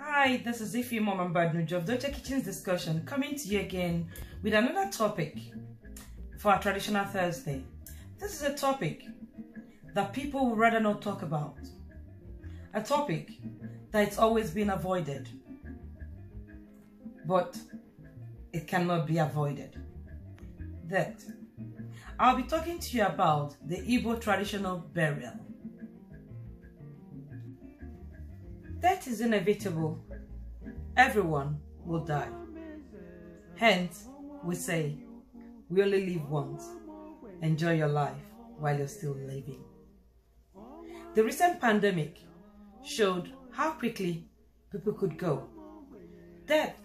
Hi, this is Ify Mom and Badnujo of Oche Kitchen's Discussion, coming to you again with another topic for our traditional Thursday. This is a topic that people would rather not talk about. A topic that it's always been avoided. But it cannot be avoided. That I'll be talking to you about the Igbo traditional burial. Death is inevitable. Everyone will die. Hence, we say, we only live once. Enjoy your life while you're still living. The recent pandemic showed how quickly people could go. Death,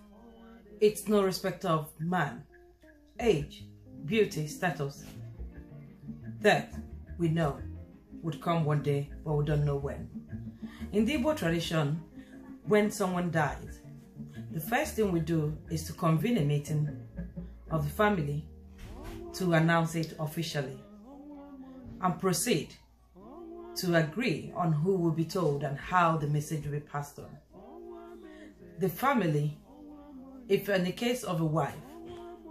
it's no respect of man, age, beauty, status. Death, we know, would come one day, but we don't know when. In the Igbo tradition, when someone dies, the first thing we do is to convene a meeting of the family to announce it officially and proceed to agree on who will be told and how the message will be passed on. The family, if in the case of a wife,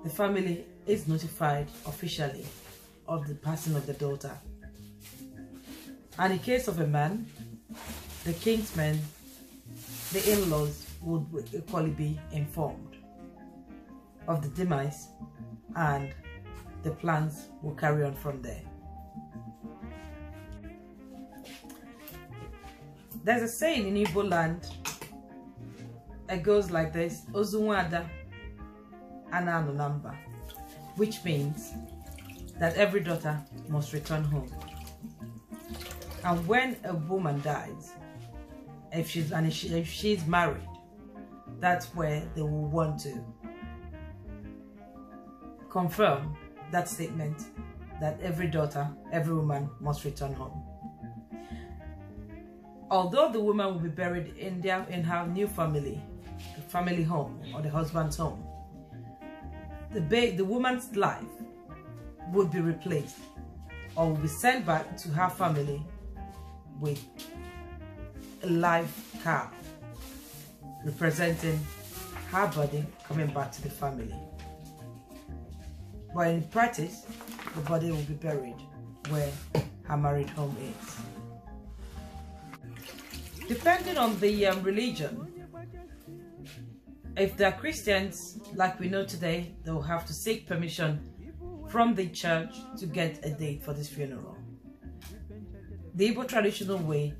the family is notified officially of the passing of the daughter. And in case of a man, the kinsmen, the in-laws would equally be informed of the demise, and the plans will carry on from there. There's a saying in Igbo land, it goes like this: Ozu ana number, which means that every daughter must return home. And when a woman dies, if she's married, that's where they will want to confirm that statement that every daughter, every woman must return home. Although the woman will be buried in her new family, the family home or the husband's home, the woman's life would be replaced or will be sent back to her family with a live cow representing her body coming back to the family. But in practice, the body will be buried where her married home is. Depending on the religion, if they are Christians, like we know today, they will have to seek permission from the church to get a date for this funeral. The Igbo traditional way,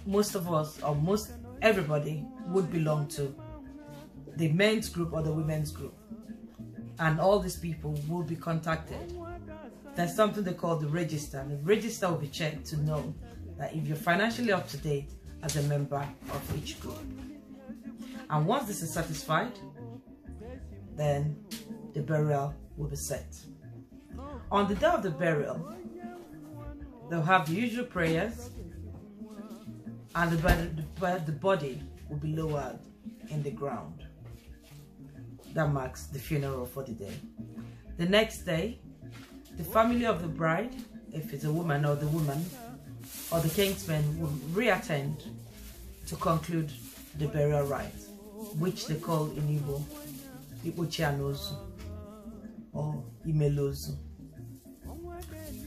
most of us, or most everybody, would belong to the men's group or the women's group. And all these people will be contacted. There's something they call the register. The register will be checked to know that if you're financially up to date as a member of each group. And once this is satisfied, then the burial will be set. On the day of the burial, they'll have the usual prayers, and the body will be lowered in the ground. That marks the funeral for the day. The next day, the family of the bride, if it's a woman or the woman, or the kinsmen will reattend to conclude the burial rites, which they call in Igbo, Oche OZU or ILI OZU.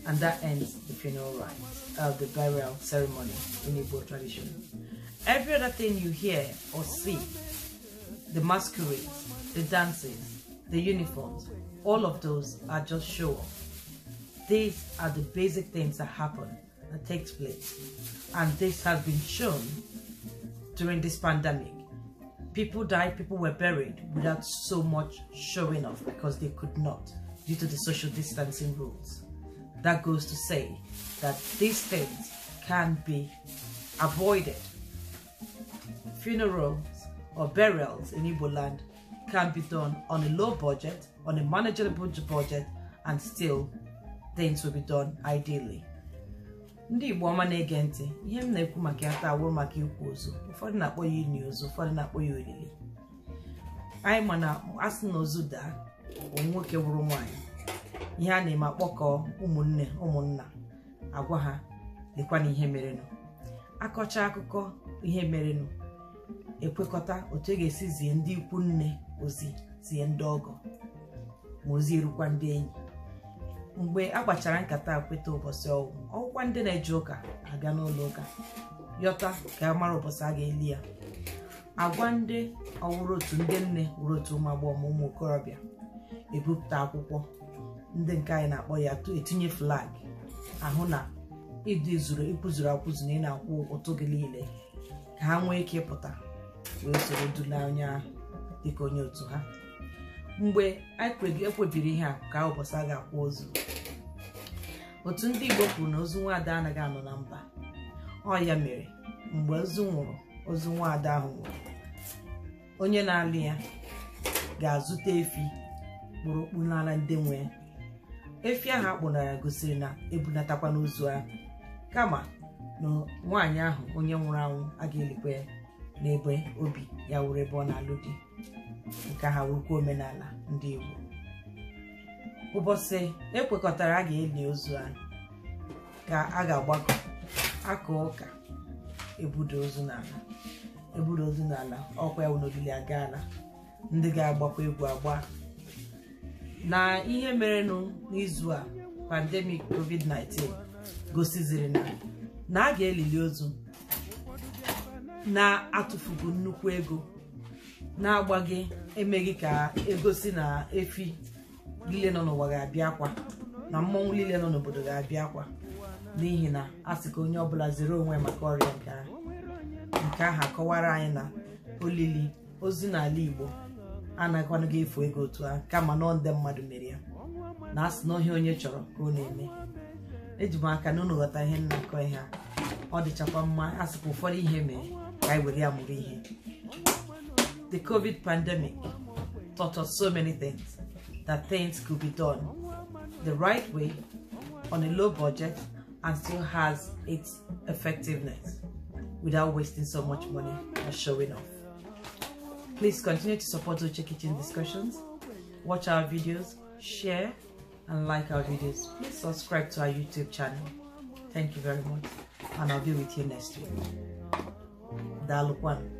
And that ends the funeral rites, the burial ceremony in Igbo tradition. Every other thing you hear or see, the masquerades, the dances, the uniforms, all of those are just show off. These are the basic things that happen, that takes place. And this has been shown during this pandemic. People died, people were buried without so much showing off because they could not, due to the social distancing rules. That goes to say that these things can be avoided. Funerals or burials in Igbo land can be done on a low budget, on a manageable budget, and still things will be done ideally. Ndị Igbo ọma na-ege ntị, ihe m na-ekwu maka ya taa wụ maka IKWA OZU. Ụfọdụ na-akpọ ya ILI OZU, ụfọdụ na-akpọ ya Olili. Anyị ma na asị na ozu daa, nwoke wụrụ nwaanyị. Ihe a na-eme akpọkọ ụmụnna agwa ha lekwa na ihe merenụ. Akọcha akụkọ ihe merenụ, ekwekọta otu ga-esi zie ndị ikwu nne ozi, zie ndị ọgọ, ma ozi erukwa ndị enyi. Mgbe agbachara nkata kweta ụbọchị ọgwụkwa ndị na-eje ụka abịa n'ụlọ ụka yọta ka a mara ụbọchị a ga-eli ya. Agwa ndị ọwụrụ otu ndị nne wụrụ otu ụmụ agbọghọ ma ụmụ okorobịa ebupụta akwụkwọ ndị nke anyị na-akpọ ya etinye flag, ahụ na ịkwụzuru akwụzụ na ị na-akwụ ụtụ gị niile, ka ha nwee ike ịpụta wee soro dula onye ahụ dịka onye otu ha. Mgbe ekwebiri ihe a ka ụbọchị a ga-akwa ozu, otu ndị Igbo kwuru na ozu nwaada anaghị anọ na mba. Ọ ya mere mgbe ozu nwaada ahụ nwụrụ, onye na-alụ ya ga-azụta efi kpụrụ okpu n'ala ndị nwe efi ahụ akpụnara gosiri na ebunatakwa n'ozu ahụ, kama na nwaanyị ahụ onye nwụrụ anwụ a ga-elikwa n'ebe obi ya wuru ebe ọ na-alụ di. Nke ha wurukwa omenala ndị Igbo. Ụbọchị ekwekọtara a ga-eli ozu ahụ ka a ga-agbakọ aka ụka ebudo ozu n'ala ọkwa ya n'olili agaala. Ndị ga-agbakwa egwu agba na ihe merenụ n'izu a pandemic COVID-19 gosiziri na a ga-elili ozu na-atụfugo nnukwu ego, na-agbaghị emeghị ka egosi na efi niile nọ n'ụwa ga-abịa akwa na mmọnwụ niile nọ n'obodo ga-abịa akwa, n'ihi na a sị ka onye ọbụla zere onwe maka ọrịa nke ahụ akọwara anyị na olili ozu n'ala Igbo anaghịkwanụ ga-efu ego otu ahụ, kama nọ ndị mmadụ mere ya, na asị na ọhịa onye chọrọ ka ọ na-eme. Eji m aka na unu ghọta ihe nnakọ ihe a, ọ dịchakwa mma asịkwa ụfọdụ ihe mee ka anyị were ya mụrụ ihe. The COVID pandemic taught us so many things, that things could be done the right way on a low budget and still has its effectiveness without wasting so much money or showing off. Please continue to support Oche Kitchen Discussions, watch our videos, share and like our videos. Please subscribe to our YouTube channel. Thank you very much, and I'll be with you next week. Dalukwan.